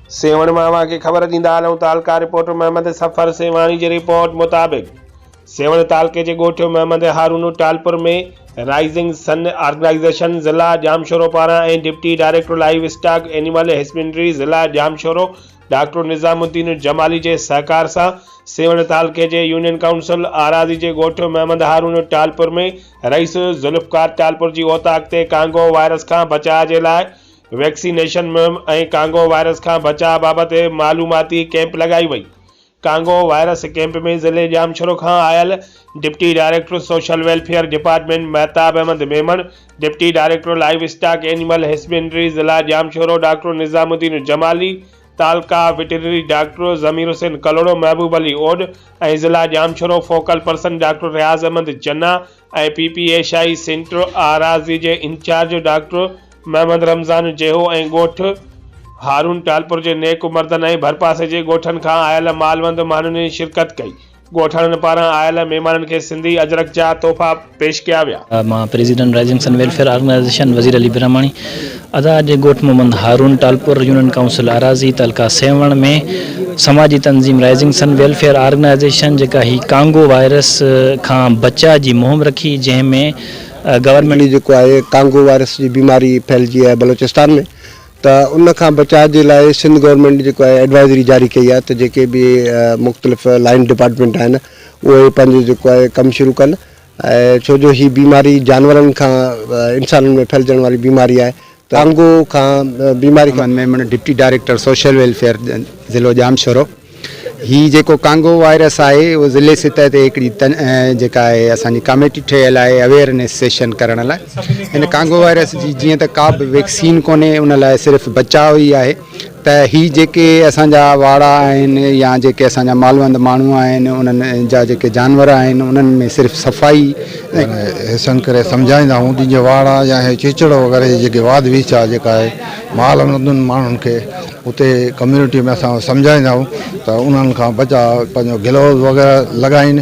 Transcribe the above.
सेवण मावा की ख़बर ॾींदा हलूं। तालका रिपोर्टर मोहम्मद सफ़र सेवाणी जी रिपोर्ट मुताबिक़ सेवण तालके जे ॻोठ मोहम्मद हारून टालपुर में राइजिंग सन ऑर्गेनाइजेशन ज़िला जामशोरो पारां ऐं deputy director livestock animal husbandry ज़िला जामशोरो डॉक्टर निज़ामुद्दीन जमाली के सहकार सां सेवण तालके जे यूनियन काउंसिल आराज़ी के ॻोठ मोहम्मद हारून टालपुर में रईस ज़ुल्फ़कार टालपुर की ओताक ते कांगो वायरस का बचाव के लिए वैक्सीनेशन मुहिम और कांगो वायरस का बचाव बाबत मालूमाती कैंप लगाई वही। कांगो वायरस कैंप में ज़िले जामशोरो का आयल deputy director social welfare department Mahtab Ahmed Memon, deputy director livestock animal husbandry ज़िला Jamshoro doctor Nizamuddin Jamali, taluka veterinary doctor Zameer Hussain Kalhoro, Mehboob Ali Od और ज़िला Jamshoro focal person doctor Riaz Ahmed Channa और PPSI सेंटर आराज़ी के इंचार्ज डॉक्टर मोहम्मद रमज़ान जेहो ऐं ॻोठ हारून टालपुर के नेक मर्दन ऐं भरपासे के ॻोठन खां आयल मालवंद माण्हुनि ने शिरकत कई। ॻोठणनि पारां आयल मेहमाननि खे सिंधी अजरक जा तोहफ़ा पेश किया विया। मां president rising sun welfare organisation Wazir Ali Brahmani अदा जे ॻोठ मोहम्मद हारून टालपुर यूनियन काउंसिल आराज़ी तालका सेवण में समाजी तंजीम राइजिंग सन वेलफेयर ऑर्गेनाइजेशन जेका ही कांगो वायरस खां बचा जी मुहिम रखी, जंहिंमें गवर्नमेंट जो है कांगो वायरस की बीमारी फैलजी है बलोचिस्तान में, तो उन खां बचाव के लिए सिंध गवर्नमेंट जो है एडवाइजरी जारी कई है। तो जेके भी मुख्तलिफ लाइन डिपार्टमेंट हैं वो जो है कम शुरू कन, छो जो ही बीमारी जानवरन खां इंसानन में फैलजण वाली बीमारी है। कांगो खां बीमारी में डिप्टी डायरेक्टर सोशल वेलफेयर ज़िलो जामशोरो ही जेको कांगो वायरस है वो ज़िले सतह ते हिकिड़ी जेका है असांजी कमेटी ठहियल है अवेयरनेस सेशन करण लाइ। इन कांगो वायरस जी जीअं त का बि वैक्सीन कोन्हे, उन लाइ सिर्फ़ु बचाव ही है। त ही जेके असांजा वाड़ा आहिनि या जेके असांजा मालवंद माण्हू आहिनि उन्हनि जा जेके जानवर आहिनि उन्हनि में सिर्फ़ु सफ़ाई हिसन करे सम्झाईंदा आहियूं। जीअं वाड़ा या चिचड़ वग़ैरह जेके वाद विच आहे जेका आहे मालवंदनि माण्हुनि खे उते कम्यूनिटी में असां सम्झाईंदा आहियूं त उन्हनि खां बचा पंहिंजो ग्लव्स वग़ैरह लॻाइनि।